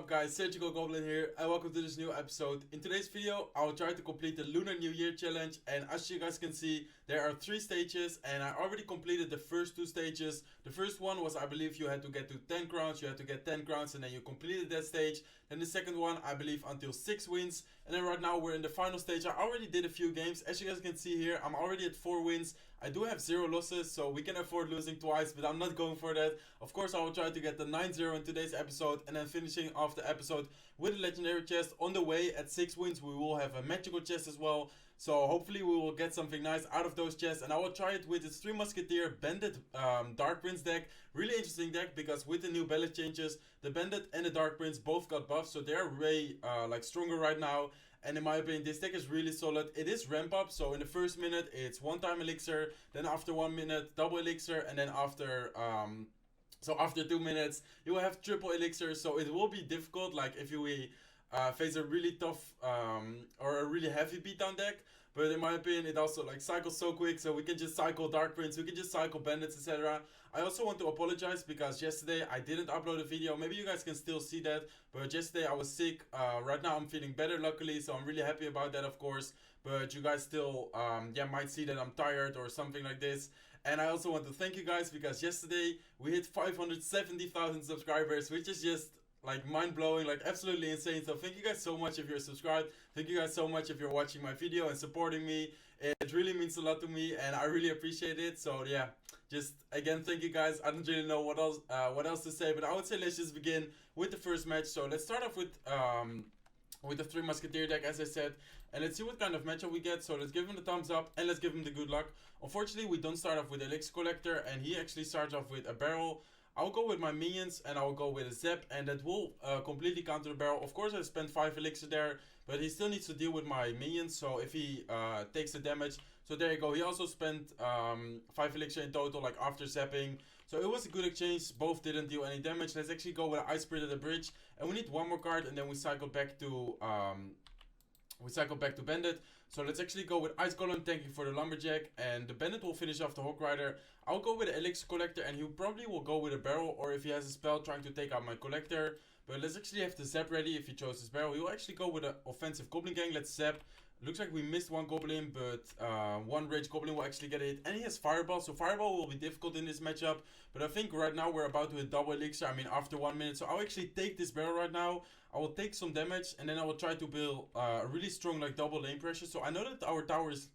up guys, SurgicalGoblin here and welcome to this new episode. In today's video, I will try to complete the Lunar New Year challenge, and as you guys can see, there are 3 stages and I already completed the first 2 stages. The first one was, I believe, you had to get to 10 crowns, you had to get 10 crowns and then you completed that stage. Then the second one, I believe, until 6 wins. And then right now we're in the final stage. I already did a few games. As you guys can see here, I'm already at 4 wins. I do have 0 losses, so we can afford losing twice, but I'm not going for that. Of course, I will try to get the 9-0 in today's episode, and then finishing off the episode with a legendary chest. On the way, at 6 wins, we will have a magical chest as well. So hopefully we will get something nice out of those chests, and I will try it with its 3 Musketeer Bandit Dark Prince deck. Really interesting deck, because with the new balance changes, the Bandit and the Dark Prince both got buffs, so they're way stronger right now. And in my opinion, this deck is really solid. It is ramp up, so in the first minute it's 1-time elixir, then after 1 minute double elixir, and then after after 2 minutes you will have triple elixir. So it will be difficult, like if you face a really tough or a really heavy beatdown deck. But in my opinion, it also cycles so quick, so we can just cycle Dark Prince, we can just cycle Bandits, etc. I also want to apologize because yesterday I didn't upload a video. Maybe you guys can still see that, but yesterday I was sick. Right now I'm feeling better, luckily, so I'm really happy about that, of course. But you guys still might see that I'm tired or something like this. And I also want to thank you guys, because yesterday we hit 570,000 subscribers, which is just mind-blowing, absolutely insane. So thank you guys so much if you're subscribed. Thank you guys so much if you're watching my video and supporting me. It really means a lot to me and I really appreciate it. So yeah, just again, thank you guys. I don't really know what else to say, but I would say let's just begin with the first match. So let's start off with the 3 Musketeer deck, as I said, and let's see what kind of matchup we get. So let's give him the thumbs up and let's give him the good luck. Unfortunately, we don't start off with Elixir Collector, and he actually starts off with a barrel. I'll go with my minions and I'll go with a Zap, and that will completely counter the barrel. Of course, I spent 5 elixir there, but he still needs to deal with my minions, so if he takes the damage. So there you go, he also spent 5 elixir in total, after zapping. So it was a good exchange, both didn't deal any damage. Let's actually go with an Ice Spirit at the bridge, and we need 1 more card, and then we cycle back to Bandit. So let's actually go with Ice Golem, tanking for the Lumberjack, and the Bandit will finish off the Hawk Rider. I'll go with the Elixir Collector, and he probably will go with a barrel, or if he has a spell trying to take out my Collector. But let's actually have the Zap ready if he chose his barrel. He will actually go with an offensive Goblin Gang. Let's Zap. Looks like we missed 1 Goblin, but 1 Rage Goblin will actually get a hit. And he has Fireball, so Fireball will be difficult in this matchup. But I think right now we're about to hit double elixir, after 1 minute. So I'll actually take this barrel right now. I will take some damage, and then I will try to build a really strong double lane pressure. So I know that our tower is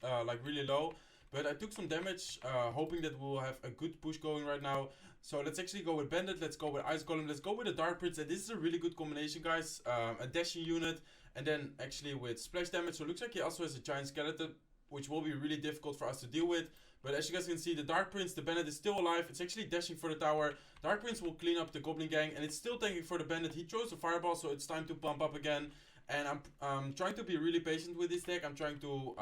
really low, but I took some damage, hoping that we'll have a good push going right now. So let's actually go with Bandit, let's go with Ice Golem, let's go with the Dark Prince. And this is a really good combination, guys. A dashing unit, and then actually with splash damage. So it looks like he also has a giant skeleton, which will be really difficult for us to deal with. But as you guys can see, the Dark Prince, the Bandit is still alive. It's actually dashing for the tower. Dark Prince will clean up the Goblin Gang, and it's still tanking for the Bandit. He chose a Fireball, so it's time to pump up again. And I'm trying to be really patient with this deck. I'm trying to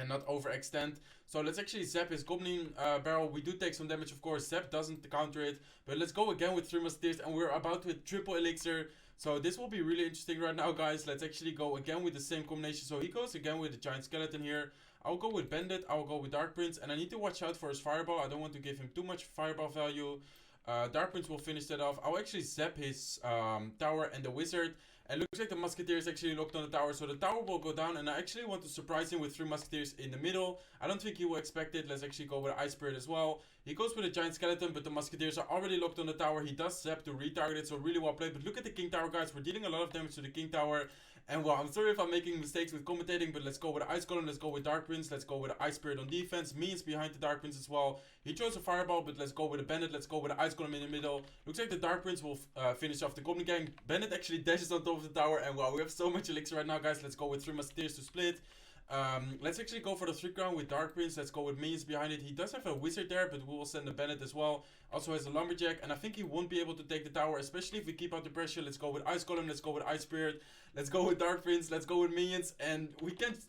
not overextend. So let's actually zap his Goblin barrel. We do take some damage, of course. Zap doesn't counter it. But let's go again with 3 Musketeers, and we're about to hit triple elixir. So this will be really interesting right now, guys. Let's actually go again with the same combination. So he goes again with the giant skeleton here. I'll go with Bandit, I'll go with Dark Prince, and I need to watch out for his Fireball. I don't want to give him too much Fireball value. Dark Prince will finish that off. I'll actually zap his tower and the Wizard. And looks like the Musketeer is actually locked on the tower, so the tower will go down, and I actually want to surprise him with 3 Musketeers in the middle. I don't think he will expect it. Let's actually go with Ice Spirit as well. He goes with a giant skeleton, but the Musketeers are already locked on the tower. He does zap to retarget it, so really well played. But look at the King Tower, guys. We're dealing a lot of damage to the King Tower. And well, I'm sorry if I'm making mistakes with commentating, but let's go with Ice Golem, let's go with Dark Prince, let's go with Ice Spirit on defense. Minions behind the Dark Prince as well. He chose a Fireball, but let's go with a Bandit, let's go with the Ice Golem in the middle. Looks like the Dark Prince will finish off the Goblin Gang. Bandit actually dashes on top of the tower, and wow, we have so much elixir right now, guys. Let's go with 3 Musketeers to split. Let's actually go for the 3 crown with Dark Prince. Let's go with minions behind it. He does have a Wizard there, but we will send a Bandit as well. Also has a Lumberjack, and I think he won't be able to take the tower, especially if we keep out the pressure. Let's go with Ice Golem, let's go with Ice Spirit, let's go with Dark Prince, let's go with minions, and we can't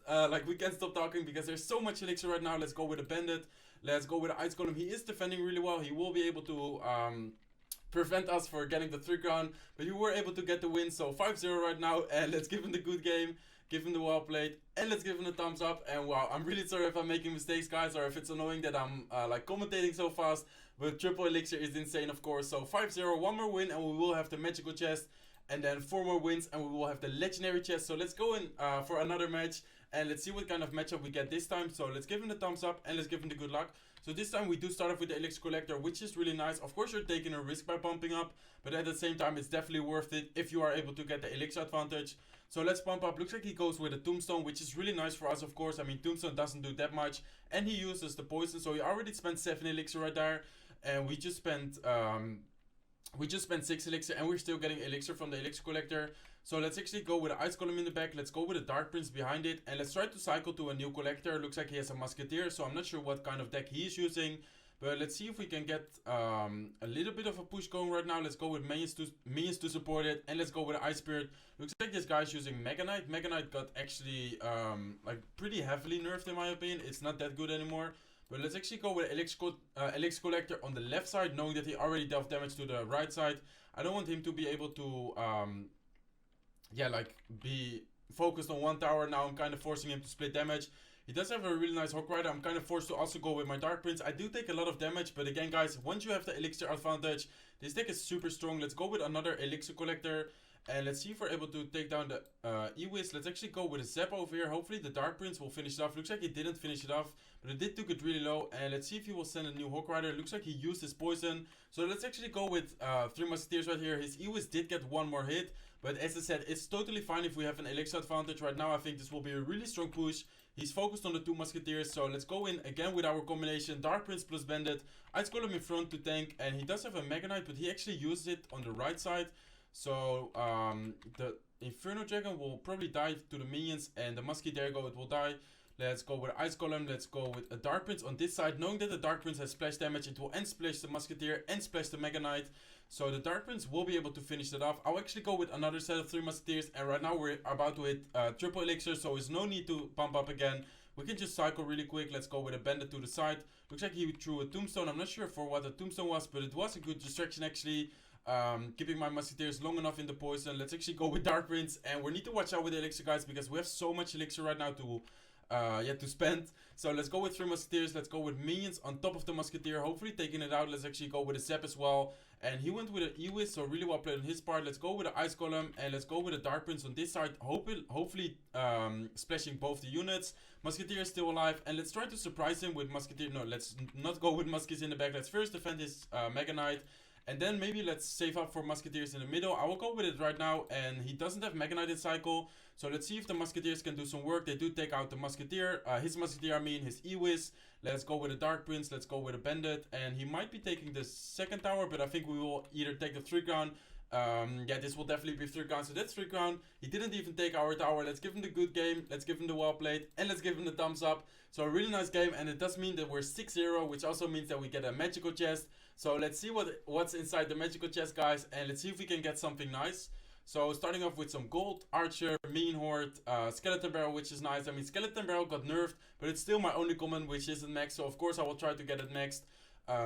stop talking because there's so much elixir right now. Let's go with a Bandit, let's go with Ice Golem. He is defending really well. He will be able to prevent us for getting the 3 crown, but we were able to get the win. So 5-0 right now, and let's give him the good game. Give him the well played, and let's give him a thumbs up. And wow, I'm really sorry if I'm making mistakes, guys, or if it's annoying that I'm commentating so fast. But triple elixir is insane, of course. So 5-0, 1 more win, and we will have the magical chest. and then 4 more wins, and we will have the legendary chest. So let's go in for another match, and let's see what kind of matchup we get this time. So let's give him the thumbs up, and let's give him the good luck. So this time we do start off with the elixir collector, which is really nice. Of course, you're taking a risk by pumping up, but at the same time, it's definitely worth it if you are able to get the elixir advantage. So let's pump up. Looks like he goes with a tombstone, which is really nice for us, of course. I mean, tombstone doesn't do that much, and he uses the poison. So he already spent 7 elixir right there, and we just spent 6 elixir, and we're still getting elixir from the elixir collector. So let's actually go with an ice golem in the back. Let's go with a dark prince behind it, and let's try to cycle to a new collector. Looks like he has a musketeer, so I'm not sure what kind of deck he is using, but let's see if we can get a little bit of a push going right now. Let's go with minions to support it, and let's go with an ice spirit. Looks like this guy's using Mega Knight. Mega Knight got actually like pretty heavily nerfed in my opinion. It's not that good anymore. But let's actually go with elixir collector on the left side, knowing that he already dealt damage to the right side. I don't want him to be able to yeah, like be focused on one tower. Now I'm kind of forcing him to split damage. He does have a really nice Hawk Rider. I'm kind of forced to also go with my Dark Prince. I do take a lot of damage, but again guys, once you have the elixir advantage, this deck is super strong. Let's go with another elixir collector, and let's see if we're able to take down the Ewis. Let's actually go with a Zap over here. Hopefully the Dark Prince will finish it off. Looks like he didn't finish it off, but it did took it really low. And let's see if he will send a new Hawk Rider. Looks like he used his poison. So let's actually go with 3 Musketeers right here. His Ewis did get 1 more hit, but as I said, it's totally fine if we have an elixir advantage right now. I think this will be a really strong push. He's focused on the 2 Musketeers, so let's go in again with our combination. Dark Prince plus Bandit. Ice Golem in front to tank, and he does have a Mega Knight, but he actually uses it on the right side. So the Inferno Dragon will probably die to the minions, and the Muskie, there you go, it will die. Let's go with Ice Golem. Let's go with a Dark Prince on this side. Knowing that the Dark Prince has splash damage, it will end splash the Musketeer and splash the Mega Knight. So the Dark Prince will be able to finish that off. I'll actually go with another set of 3 Musketeers, and right now we're about to hit triple elixir, so there's no need to pump up again. We can just cycle really quick. Let's go with a Bandit to the side. Looks like he threw a tombstone. I'm not sure for what the tombstone was, but it was a good distraction actually. Keeping my Musketeers long enough in the poison. Let's actually go with Dark Prince, and we need to watch out with the elixir guys, because we have so much elixir right now to spend. So let's go with 3 Musketeers. Let's go with minions on top of the Musketeer, hopefully taking it out. Let's actually go with a Zap as well, and he went with an Ewis, so really well played on his part. Let's go with an Ice Golem, and let's go with a Dark Prince on this side, hopefully splashing both the units. Musketeer is still alive, and let's try to surprise him with Musketeer. No, let's not go with Muskies in the back. Let's first defend his Mega Knight, and then maybe let's save up for Musketeers in the middle. I will go with it right now, and he doesn't have Mega Knight in cycle. So let's see if the Musketeers can do some work. They do take out the Musketeer, his Musketeer, I mean his Ewis. Let's go with a Dark Prince, let's go with a Bandit, and he might be taking the 2nd tower, but I think we will either take the 3 crown. Yeah, this will definitely be 3 crown, so that's 3 crown. He didn't even take our tower. Let's give him the good game, let's give him the well played, and let's give him the thumbs up. So a really nice game, and it does mean that we're 6-0, which also means that we get a magical chest. So let's see what's inside the magical chest, guys, and let's see if we can get something nice. So starting off with some gold, archer, mean horde, skeleton barrel, which is nice. I mean, skeleton barrel got nerfed, but it's still my only common, which isn't max, so of course I will try to get it next.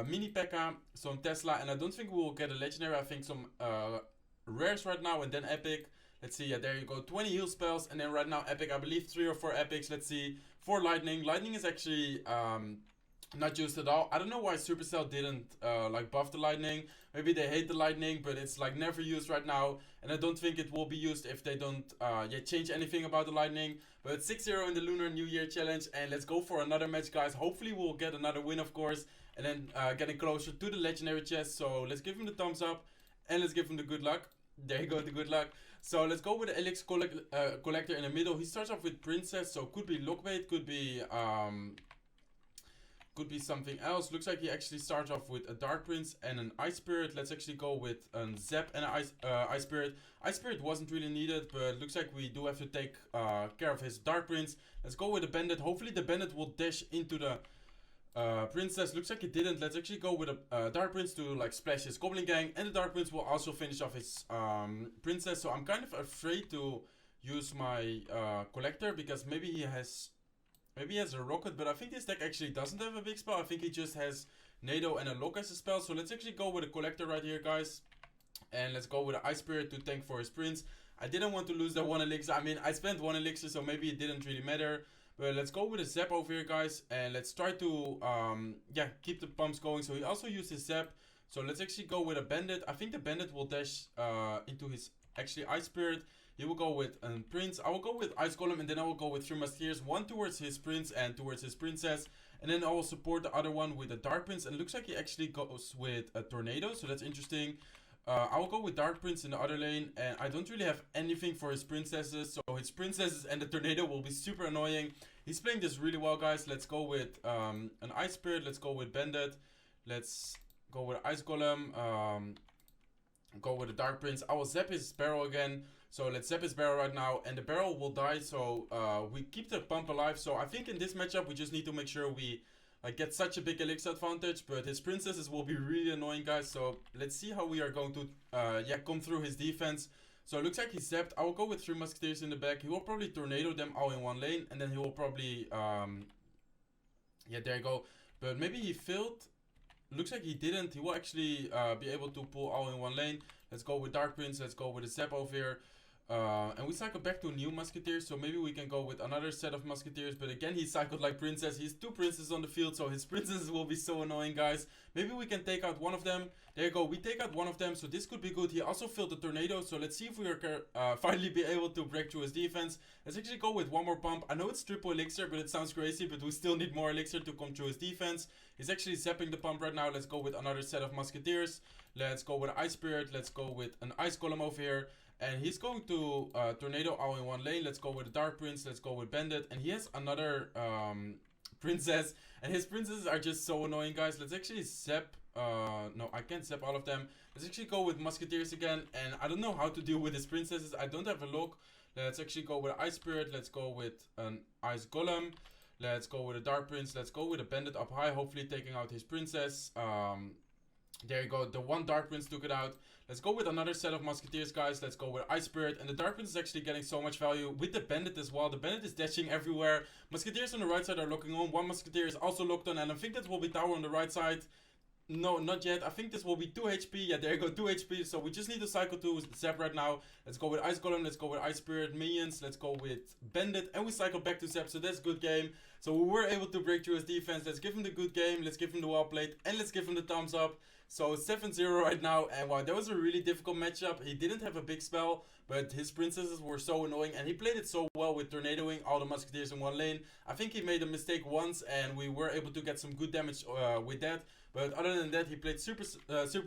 Mini P.E.K.K.A, some Tesla, and I don't think we will get a legendary. I think some rares right now, and then epic. Let's see, yeah, there you go, 20 heal spells, and then right now epic, I believe 3 or 4 epics. Let's see, 4 lightning. Lightning is actually not used at all. I don't know why Supercell didn't like buff the lightning. Maybe they hate the lightning, but it's like never used right now, and I don't think it will be used if they don't change anything about the lightning. But it's 6-0 in the Lunar New Year challenge, and let's go for another match, guys. Hopefully we'll get another win, of course, and then getting closer to the legendary chest. So let's give him the thumbs up, and let's give him the good luck. There you go, the good luck. So let's go with the elixir collector in the middle. He starts off with princess, so could be lockbait, could be something else. Looks like he actually starts off with a Dark Prince and an Ice Spirit. Let's actually go with a Zap and an Ice Spirit. Ice Spirit wasn't really needed, but looks like we do have to take care of his Dark Prince. Let's go with the Bandit. Hopefully the Bandit will dash into the Princess. Looks like it didn't. Let's actually go with a Dark Prince to like splash his Goblin gang, and the Dark Prince will also finish off his Princess. So I'm kind of afraid to use my Collector, because maybe he has a rocket, but I think this deck actually doesn't have a big spell. I think he just has NATO and a lock as a spell. So let's actually go with a collector right here, guys. And let's go with an Ice Spirit to tank for his prince. I didn't want to lose that 1 elixir. I mean, I spent 1 elixir, so maybe it didn't really matter. But let's go with a Zap over here, guys. And let's try to, keep the pumps going. So he also used his Zap. So let's actually go with a Bandit. I think the Bandit will dash into his actually Ice Spirit. He will go with a Prince. I will go with Ice Golem, and then I will go with 3 Musketeers. One towards his Prince and towards his Princess. And then I will support the other one with a Dark Prince. And it looks like he actually goes with a Tornado, so that's interesting. I will go with Dark Prince in the other lane, and I don't really have anything for his princesses, so his princesses and the Tornado will be super annoying. He's playing this really well, guys. Let's go with an Ice Spirit, let's go with Bandit, let's go with Ice Golem, go with the Dark Prince. I will zap his barrel again, so let's zap his barrel right now, and the barrel will die, so we keep the pump alive. So I think in this matchup we just need to make sure we get such a big elixir advantage, but his princesses will be really annoying, guys. So let's see how we are going to come through his defense. So it looks like he's zapped. I will go with 3 Musketeers in the back. He will probably tornado them all in one lane, and then he will probably there you go. But maybe he failed. Looks like he didn't. He will actually be able to pull all in one lane. Let's go with Dark Prince. Let's go with a zap over here. And we cycle back to new Musketeers, so maybe we can go with another set of Musketeers. But again, he cycled like Princess. He's 2 Princes on the field, so his Princesses will be so annoying, guys. Maybe we can take out one of them. There you go, we take out one of them, so this could be good. He also failed the Tornado, so let's see if we are finally be able to break through his defense. Let's actually go with one more pump. I know it's triple elixir, but it sounds crazy, but we still need more elixir to come through his defense. He's actually zapping the pump right now. Let's go with another set of Musketeers. Let's go with Ice Spirit. Let's go with an Ice Golem over here. And he's going to Tornado all in one lane. Let's go with the Dark Prince. Let's go with Bandit. And he has another Princess. And his Princesses are just so annoying, guys. Let's actually zap. No, I can't zap all of them. Let's actually go with Musketeers again. And I don't know how to deal with his Princesses. I don't have a look. Let's actually go with Ice Spirit. Let's go with an Ice Golem. Let's go with a Dark Prince. Let's go with a Bandit up high. Hopefully taking out his Princess. There you go. The one Dark Prince took it out. Let's go with another set of Musketeers, guys. Let's go with Ice Spirit. And the Dark Prince is actually getting so much value with the Bandit as well. The Bandit is dashing everywhere. Musketeers on the right side are locking on. One Musketeer is also locked on. And I think that will be Tower on the right side. No, not yet. I think this will be 2 HP. Yeah, there you go, 2 HP. So we just need to cycle to Zap right now. Let's go with Ice Golem. Let's go with Ice Spirit. Minions. Let's go with Bandit. And we cycle back to Zap. So that's a good game. So we were able to break through his defense. Let's give him the good game. Let's give him the well played. And let's give him the thumbs up. So 7-0 right now. And wow, that was a really difficult matchup. He didn't have a big spell, but his princesses were so annoying. And he played it so well with tornadoing all the Musketeers in one lane. I think he made a mistake once, and we were able to get some good damage with that. But other than that, he played super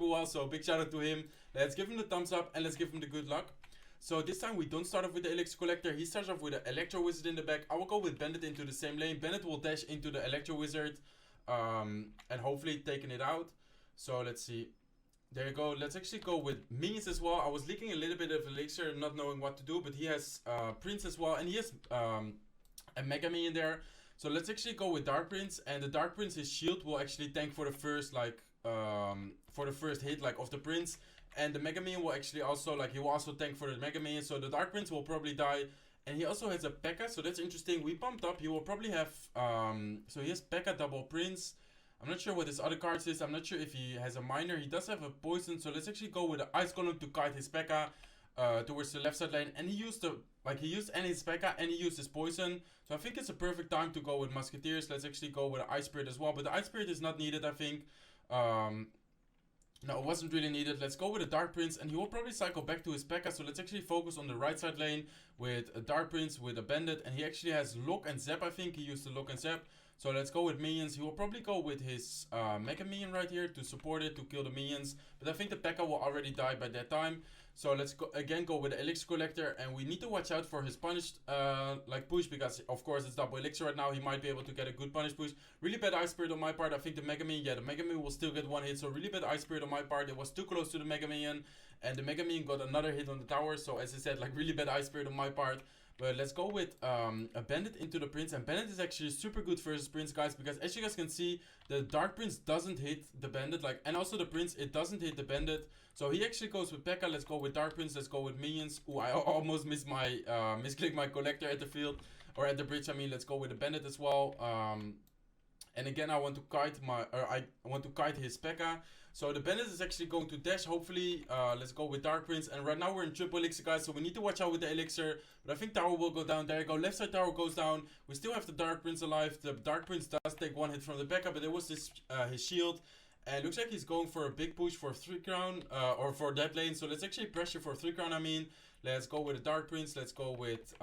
well, so big shout out to him. Let's give him the thumbs up and let's give him the good luck. So this time we don't start off with the Elixir Collector. He starts off with the Electro Wizard in the back. I will go with Bandit into the same lane. Bandit will dash into the Electro Wizard and hopefully taking it out. So let's see. There you go. Let's actually go with Minions as well. I was leaking a little bit of Elixir, not knowing what to do, but he has Prince as well, and he has a Mega Minion there. So let's actually go with Dark Prince, and the Dark Prince's shield will actually tank for the first hit of the Prince, and the Mega Minion will actually also he will also tank for the Mega Minion. So the Dark Prince will probably die, and he also has a P.E.K.K.A. So that's interesting. We pumped up. He will probably have so he has P.E.K.K.A. double Prince. I'm not sure what his other cards is. I'm not sure if he has a Miner. He does have a Poison, so let's actually go with the Ice Golem to kite his P.E.K.K.A. Towards the left side lane, and he used his P.E.K.K.A. and he used his Poison. So I think it's a perfect time to go with Musketeers. Let's actually go with the Ice Spirit as well, but the Ice Spirit is not needed, I think. No, it wasn't really needed. Let's go with a Dark Prince, and he will probably cycle back to his P.E.K.K.A. So let's actually focus on the right side lane with a Dark Prince, with a Bandit, and he actually has Lock and Zap, I think. He used the Lock and Zap. So let's go with Minions. He will probably go with his Mega Minion right here to support it, to kill the Minions. But I think the P.E.K.K.A. will already die by that time. So let's go with the Elixir Collector, and we need to watch out for his punish push, because of course it's double Elixir right now. He might be able to get a good punish push. Really bad Ice Spirit on my part. I think the Mega Minion, the Mega Minion will still get one hit. So really bad Ice Spirit on my part. It was too close to the Mega Minion, and the Mega Minion got another hit on the tower. So as I said, really bad Ice Spirit on my part. But let's go with a Bandit into the Prince. And Bandit is actually super good versus Prince, guys. Because as you guys can see, the Dark Prince doesn't hit the Bandit. And also the Prince, it doesn't hit the Bandit. So he actually goes with P.E.K.K.A. Let's go with Dark Prince. Let's go with Minions. Ooh, I almost missed my, misclicked my Collector at the field. Or at the bridge, I mean. Let's go with the Bandit as well. And again, I want to kite his P.E.K.K.A. So the Bandit is actually going to dash, hopefully. Let's go with Dark Prince. And right now we're in triple Elixir, guys, so we need to watch out with the Elixir. But I think tower will go down. There you go. Left side tower goes down. We still have the Dark Prince alive. The Dark Prince does take one hit from the P.E.K.K.A, but it was his shield. And looks like he's going for a big push for 3 crown, or for that lane. So let's actually pressure for 3 crown, I mean. Let's go with a Dark Prince. Let's go with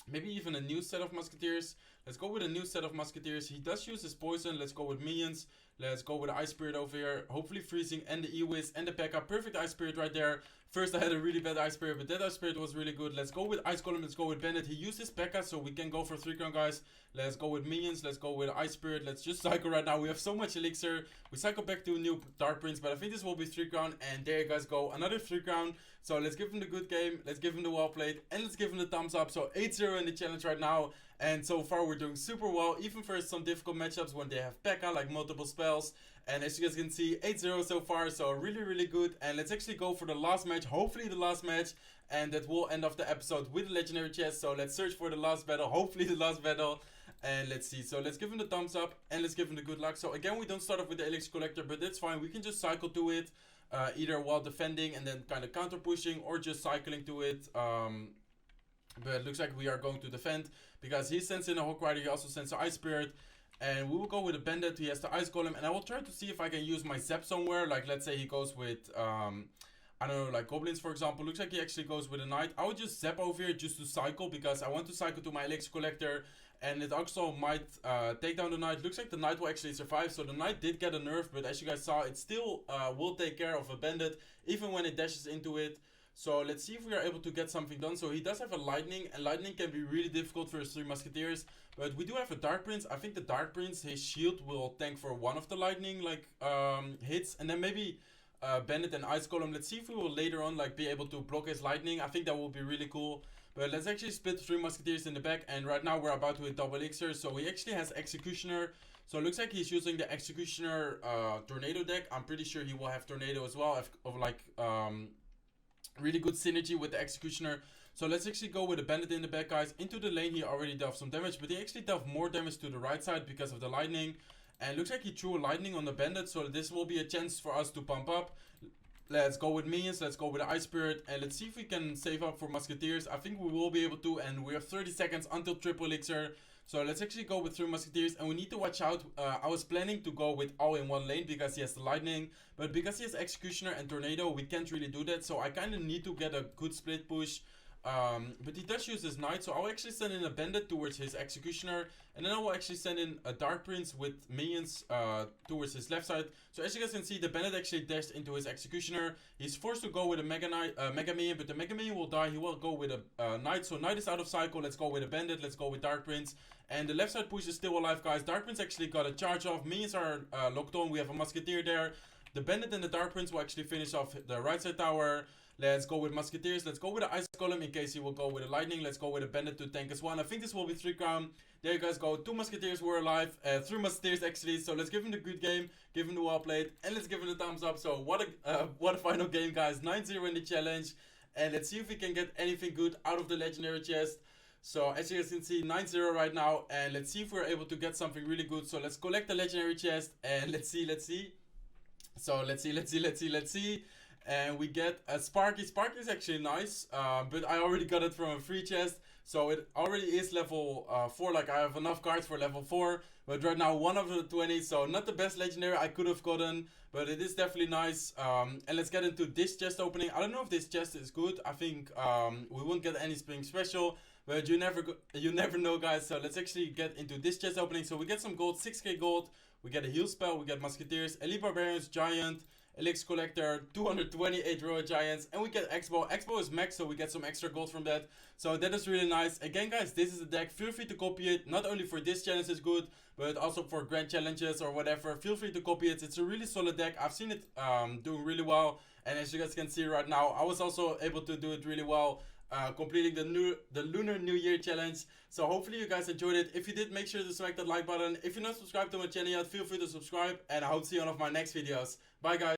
maybe even a new set of Musketeers. Let's go with a new set of Musketeers. He does use his poison. Let's go with minions. Let's go with the Ice Spirit over here. Hopefully freezing and the E-Wiz and the P.E.K.K.A. Perfect Ice Spirit right there. First I had a really bad Ice Spirit, but that Ice Spirit was really good. Let's go with Ice Golem. Let's go with Bandit. He used his P.E.K.K.A. so we can go for 3 crown, guys. Let's go with minions. Let's go with Ice Spirit. Let's just cycle right now. We have so much elixir. We cycle back to a new Dark Prince, but I think this will be 3 crown. And there you guys go. Another 3 crown. So let's give him the good game. Let's give him the well played. And let's give him the thumbs up. So 8-0 in the challenge right now. And so far we're doing super well. Even for some difficult matchups when they have P.E.K.K.A. like multiple spells. And as you guys can see, 8-0 so far. So really, really good. And let's actually go for the last match. Hopefully the last match. And that will end off the episode with the legendary chest. So let's search for the last battle. Hopefully the last battle. And let's see. So let's give him the thumbs up. And let's give him the good luck. So again, we don't start off with the elixir collector. But that's fine. We can just cycle to it. Either while defending and then kind of counter pushing. Or just cycling to it. But it looks like we are going to defend. Because he sends in a Hawk Rider. He also sends an Ice Spirit. And we will go with a Bandit. He has the Ice Golem. And I will try to see if I can use my Zap somewhere. Like let's say he goes with I don't know, like Goblins for example. Looks like he actually goes with a Knight. I would just Zap over here just to cycle. Because I want to cycle to my elixir collector. And it also might take down the Knight. Looks like the Knight will actually survive. So the Knight did get a nerf. But as you guys saw, it still will take care of a Bandit. Even when it dashes into it. So let's see if we are able to get something done. So he does have a Lightning. And Lightning can be really difficult for his 3 Musketeers. But we do have a Dark Prince. I think the Dark Prince, his shield will tank for one of the Lightning like hits. And then maybe Bandit and Ice Golem. Let's see if we will later on like be able to block his Lightning. I think that will be really cool. But let's actually split the 3 Musketeers in the back. And right now we're about to hit double elixir. So he actually has Executioner. So it looks like he's using the Executioner Tornado deck. I'm pretty sure he will have Tornado as well. Of like really good synergy with the Executioner. So let's actually go with a Bandit in the back, guys. Into the lane he already dealt some damage. But he actually dealt more damage to the right side because of the Lightning. And looks like he threw a Lightning on the Bandit. So this will be a chance for us to pump up. Let's go with minions. Let's go with the Ice Spirit. And let's see if we can save up for Musketeers. I think we will be able to. And we have 30 seconds until triple elixir. So let's actually go with 3 Musketeers. And we need to watch out. I was planning to go with all in one lane because he has the Lightning. But because he has Executioner and Tornado, we can't really do that. So I kind of need to get a good split push. But he does use his Knight. So I'll actually send in a Bandit towards his Executioner. And then I will actually send in a Dark Prince with minions towards his left side. So as you guys can see, the Bandit actually dashed into his Executioner. He's forced to go with a Mega Minion. But the Mega Minion will die. He will go with a Knight. So Knight is out of cycle. Let's go with a Bandit. Let's go with Dark Prince. And the left side push is still alive, guys. Dark Prince actually got a charge off. Minions are locked on. We have a Musketeer there. The Bandit and the Dark Prince will actually finish off the right side tower. Let's go with Musketeers. Let's go with the Ice Golem in case he will go with a Lightning. Let's go with a Bandit to tank as one. I think this will be 3 crown. There you guys go. 2 Musketeers were alive. 3 Musketeers actually. So let's give him the good game. Give him the well played. And let's give him the thumbs up. So what a final game, guys. 9-0 in the challenge. And let's see if we can get anything good out of the legendary chest. So as you guys can see, 9-0 right now. And let's see if we're able to get something really good. So let's collect the legendary chest. And let's see. So let's see. And we get a Sparky. Sparky is actually nice. But I already got it from a free chest. So it already is level 4. Like I have enough cards for level 4. But right now 1 of the 20. So not the best legendary I could have gotten. But it is definitely nice. And let's get into this chest opening. I don't know if this chest is good. I think we won't get anything special. But you never know, guys. So let's actually get into this chest opening. So we get some gold, 6k gold. We get a heal spell. We get Musketeers, Elite Barbarians, Giant, Elixir Collector, 228 Royal Giants, and we get Expo. Expo is max, so we get some extra gold from that. So that is really nice. Again, guys, this is the deck. Feel free to copy it. Not only for this challenge is good, but also for grand challenges or whatever. Feel free to copy it. It's a really solid deck. I've seen it doing really well. And as you guys can see right now, I was also able to do it really well. Completing the Lunar New Year challenge. So hopefully you guys enjoyed it. If you did, make sure to smack that like button. If you're not subscribed to my channel yet, feel free to subscribe. And I hope to see you on one of my next videos. Bye, guys.